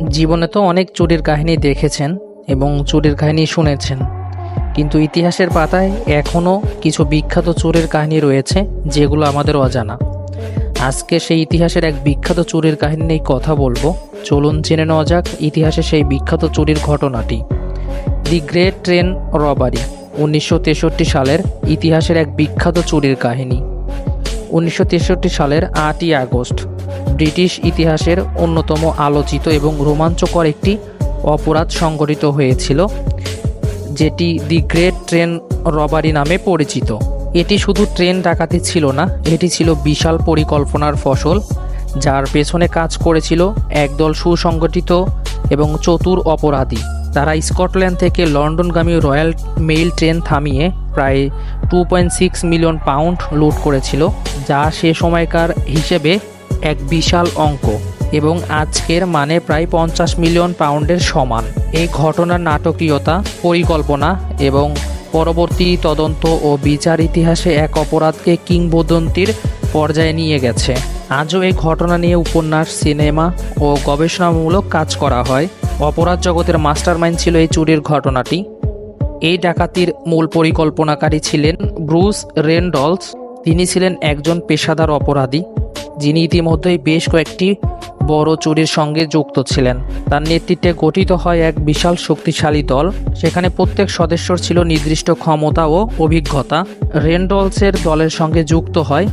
জীবনে তো অনেক চুরির কাহিনী দেখেছেন এবং চুরির কাহিনী শুনেছেন, কিন্তু ইতিহাসের পাতায় এখনও কিছু বিখ্যাত চুরির কাহিনী রয়েছে যেগুলো আমাদের অজানা। আজকে সেই ইতিহাসের এক বিখ্যাত চুরির কাহিনী নিয়ে কথা বলবো। চলুন জেনে নেওয়া যাক ইতিহাসে সেই বিখ্যাত চুরির ঘটনাটি। দি গ্রেট ট্রেন রবারি 1963 সালের ইতিহাসের এক বিখ্যাত চুরির কাহিনী। 1963 সালের 8ই আগস্ট ব্রিটিশ ইতিহাসের অন্যতম আলোচিত এবং রোমাঞ্চকর একটি অপরাধ সংঘটিত হয়েছিল, যেটি দি গ্রেট ট্রেন রবারি নামে পরিচিত। এটি শুধু ট্রেন ডাকাতি ছিল না, এটি ছিল বিশাল পরিকল্পনার ফসল, যার পেছনে কাজ করেছিল একদল সুসংগঠিত এবং চতুর অপরাধী। তারা স্কটল্যান্ড থেকে লন্ডনগামী রয়্যাল মেইল ট্রেন থামিয়ে প্রায় 2.6 মিলিয়ন পাউন্ড লুট করেছিল, যা সে সময়কার হিসেবে এক বিশাল অঙ্ক এবং আজকের মানে প্রায় 50 মিলিয়ন পাউন্ডের সমান। এই ঘটনার নাটকীয়তা, পরিকল্পনা এবং পরবর্তী তদন্ত ও বিচার ইতিহাসে এক অপরাধকে কিংবদন্তির পর্যায়ে নিয়ে গেছে। আজও এই ঘটনা নিয়ে উপন্যাস, সিনেমা ও গবেষণামূলক কাজ করা হয়। অপরাধ জগতের মাস্টারমাইন্ড ছিল এই চুরির ঘটনাটি। এই ডাকাতির মূল পরিকল্পনাকারী ছিলেন ব্রুস রেনডলস। তিনি ছিলেন একজন পেশাদার অপরাধী, যিনি ইতিমধ্যেই বেশ কয়েকটি বড় চুরির সঙ্গে যুক্ত ছিলেন। তার নেতৃত্বে গঠিত হয় এক বিশাল শক্তিশালী দল। সেখানে প্রত্যেক সদস্যর ছিল নির্দিষ্ট ক্ষমতা ও অভিজ্ঞতা। রেনডলসের দলের সঙ্গে যুক্ত হয়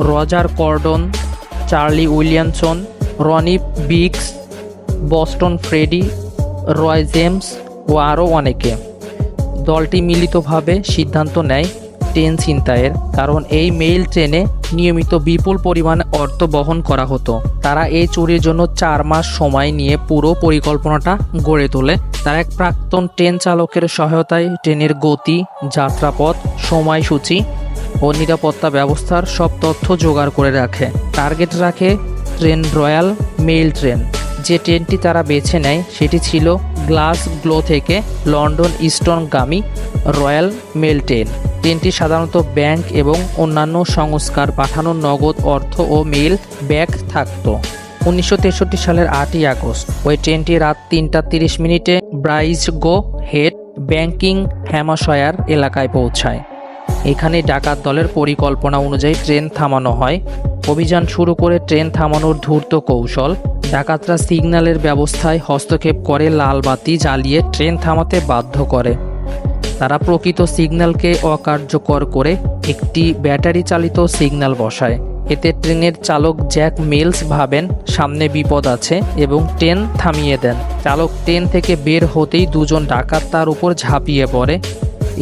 Roger Cordon, Charlie Williamson, Ronnie Biggs, Boston Freddie, Roy James ও আরও অনেকে। দলটি মিলিতভাবে সিদ্ধান্ত নেয় ট্রেন ছিনতাইয়ের, কারণ এই মেইল ট্রেনে নিয়মিত বিপুল পরিমাণে অর্থ বহন করা হতো। তারা এই চুরির জন্য 4 মাস সময় নিয়ে পুরো পরিকল্পনাটা গড়ে তোলে। তারা এক প্রাক্তন ট্রেন চালকের সহায়তায় ট্রেনের গতি, যাত্রাপথ, সময়সূচি ও নিরাপত্তা ব্যবস্থার সব তথ্য জোগাড় করে রাখে। টার্গেট রাখে ট্রেন রয়্যাল মেইল ট্রেন। যে ট্রেনটি তারা বেছে নেয় সেটি ছিল গ্লাসগো থেকে লন্ডন ইস্টনগামী রয়্যাল মেইল ট্রেন। ট্রেনটি সাধারণত ব্যাংক এবং অন্যান্য সংস্কার পাঠানো নগদ অর্থ ও মেইল ব্যাগ থাকত। 1963 সালের 8ই আগস্ট ওই ট্রেনটি রাত 3টা 30 মিনিটে ব্রাইজগো হেড ব্যাংকিং হ্যামাশায়ার এলাকায় পৌঁছায়। এখানে ডাকাত দলের পরিকল্পনা অনুযায়ী ট্রেন থামানো হয়। অভিযান শুরু করে ট্রেন থামানোর ধূর্ত কৌশল। ডাকাতরা সিগন্যালের ব্যবস্থায় হস্তক্ষেপ করে লাল বাতি জ্বালিয়ে ট্রেন থামাতে বাধ্য করে। তারা প্রকৃত সিগন্যালকে অকার্যকর করে একটি ব্যাটারি চালিত সিগন্যাল বসায়। এতে ট্রেনের চালক জ্যাক মিলস ভাবেন সামনে বিপদ আছে এবং ট্রেন থামিয়ে দেন। চালক ট্রেন থেকে বের হতেই দুজন ডাকাত তার উপর ঝাঁপিয়ে পড়ে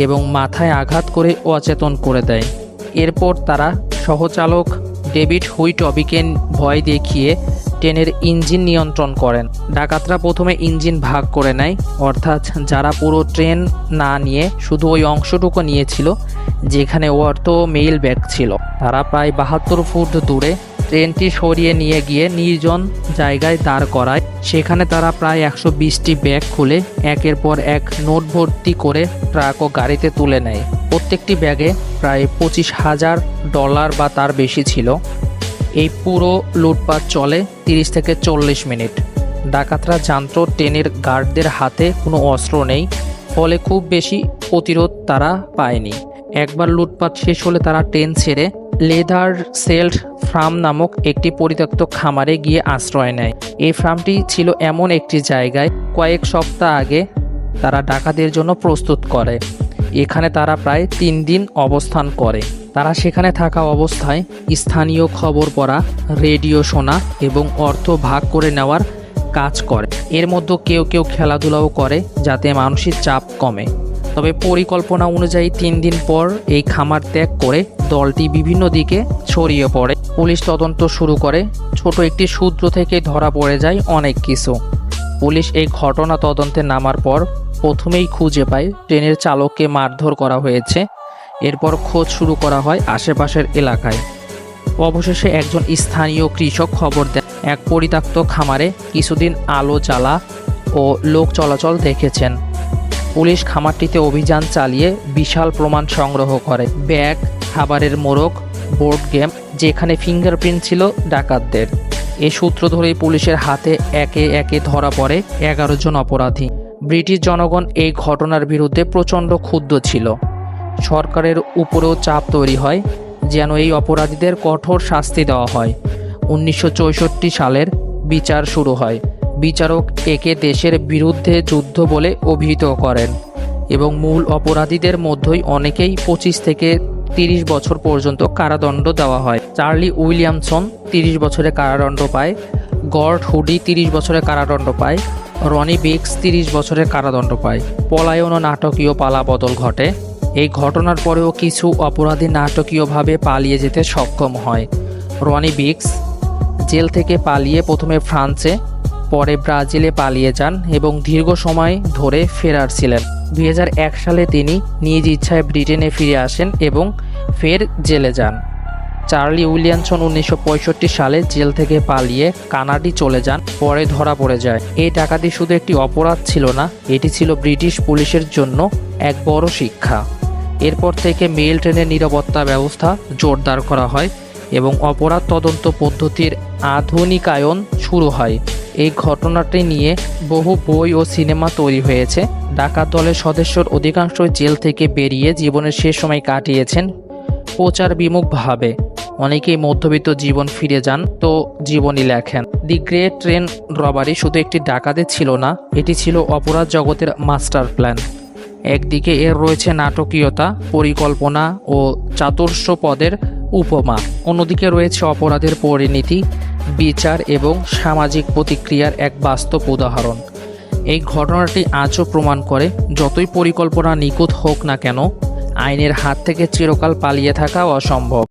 এবং মাথায় আঘাত করে অচেতন করে দেয়। এরপর তারা সহচালক ডেভিড হুইটবিকে ভয় দেখিয়ে ট্রেনের ইঞ্জিন নিয়ন্ত্রণ করেন। ডাকাতরা প্রথমে ইঞ্জিন ভাগ করে নেয়, অর্থাৎ যারা পুরো ট্রেন না নিয়ে শুধু ওই অংশটুকু নিয়েছিল যেখানে অর্থ মেইল ব্যাগ ছিল। তারা প্রায় 72 ফুট দূরে ট্রেনটি সরিয়ে নিয়ে গিয়ে নির্জন জায়গায় দাঁড় করায়। সেখানে তারা প্রায় 120টি ব্যাগ খুলে একের পর এক নোট ভর্তি করে ট্রাক ও গাড়িতে তুলে নেয়। প্রত্যেকটি ব্যাগে প্রায় $25,000 বা তার বেশি ছিল। এই পুরো লুটপাট চলে 30 থেকে 40 মিনিট। ডাকাতরা জানত ট্রেনের গার্ডদের হাতে কোনো অস্ত্র নেই, ফলে খুব বেশি প্রতিরোধ তারা পায়নি। একবার লুটপাট শেষ হলে তারা ট্রেন ছেড়ে লেদার সেল্ট ফার্ম নামক একটি পরিত্যক্ত খামারে গিয়ে আশ্রয় নেয়। এই ফার্মটি ছিল এমন একটি জায়গায় কয়েক সপ্তাহ আগে তারা ডাকাতের জন্য প্রস্তুত করে। এখানে তারা প্রায় 3 দিন অবস্থান করে। তারা সেখানে থাকা অবস্থায় স্থানীয় খবর পড়া, রেডিও শোনা এবং অর্থ ভাগ করে নেওয়ার কাজ করে। এর মধ্যে কেউ কেউ খেলাধুলাও করে যাতে মানসিক চাপ কমে। তবে পরিকল্পনা অনুযায়ী 3 দিন পর এই খামার ত্যাগ করে দলটি বিভিন্ন দিকে ছড়িয়ে পড়ে। পুলিশ তদন্ত শুরু করে। ছোট একটি সূত্র থেকে ধরা পড়ে যায় অনেক কিছু। পুলিশ এই ঘটনা তদন্তে নামার পর প্রথমেই খুঁজে পায় ট্রেনের চালককে মারধর করা হয়েছে। এরপর খোঁজ শুরু করা হয় আশেপাশের এলাকায়। অবশেষে একজন স্থানীয় কৃষক খবর দেন এক পরিত্যক্ত খামারে কিছুদিন আলো জ্বালা ও লোক চলাচল দেখেছেন। পুলিশ খামারটিতে অভিযান চালিয়ে বিশাল প্রমাণ সংগ্রহ করে। ব্যাগ, খাবারের মোড়ক, বোর্ড গেম, যেখানে ফিঙ্গারপ্রিন্ট ছিল ডাকাতদের। এই সূত্র ধরেই পুলিশের হাতে একে একে ধরা পড়ে 11 জন অপরাধী। ব্রিটিশ জনগণ এই ঘটনার বিরুদ্ধে প্রচণ্ড ক্ষুব্ধ ছিল। সরকারের উপরেও চাপ তৈরি হয় যেন এই অপরাধীদের কঠোর শাস্তি দেওয়া হয়। 1964 সালের বিচার শুরু হয়। বিচারক একে দেশের বিরুদ্ধে যুদ্ধ বলে অভিহিত করেন এবং মূল অপরাধীদের মধ্যেই অনেকেই 25 থেকে 30 বছর পর্যন্ত কারাদণ্ড দেওয়া হয়। চার্লি উইলিয়ামসন 30 বছরের কারাদণ্ড পায়, গর্ড হুডি 30 বছরের কারাদণ্ড পায়, রনি বিক্স 30 বছরের কারাদণ্ড পায়। পলায়ন ও নাটকীয় পালাবদল ঘটে। এই ঘটনার পরেও কিছু অপরাধী নাটকীয়ভাবে পালিয়ে যেতে সক্ষম হয়। রনি বিক্স জেল থেকে পালিয়ে প্রথমে ফ্রান্সে, পরে ব্রাজিলে পালিয়ে যান এবং দীর্ঘ সময় ধরে ফেরার ছিলেন। 2001 সালে তিনি নিজ ইচ্ছায় ব্রিটেনে ফিরে আসেন এবং ফের জেলে যান। চার্লি উইলিয়ামসন 1965 সালে জেল থেকে পালিয়ে কানাডা চলে যান, পরে ধরা পড়ে যায়। এই ডাকাতি শুধু একটি অপরাধ ছিল না, এটি ছিল ব্রিটিশ পুলিশের জন্য এক বড় শিক্ষা। এরপর থেকে মেল ট্রেনের নিরাপত্তা ব্যবস্থা জোরদার করা হয় এবং অপরাধ তদন্ত পদ্ধতির আধুনিকায়ন শুরু হয়। এই ঘটনাটি নিয়ে বহু বই ও সিনেমা তৈরি হয়েছে। ডাকাত দলের সদস্যর অধিকাংশই জেল থেকে বেরিয়ে জীবনের শেষ সময় কাটিয়েছেন প্রচার বিমুখভাবে। অনেকেই মধ্যবিত্ত জীবন ফিরে যান তো জীবনী লেখেন। দি গ্রেট ট্রেন রবারি শুধু একটি ডাকাতি ছিল না, এটি ছিল অপরাধ জগতের মাস্টার প্ল্যান। একদিকে এর রয়েছে নাটকীয়তা, পরিকল্পনা ও চাতুর্যপদের উপমা, অন্যদিকে রয়েছে অপরাধের পরিণতি, বিচার এবং সামাজিক প্রতিক্রিয়ার এক বাস্তব উদাহরণ। এই ঘটনাটি আজও প্রমাণ করে, যতই পরিকল্পনা নিখুঁত হোক না কেন, আইনের হাত থেকে চিরকাল পালিয়ে থাকা অসম্ভব।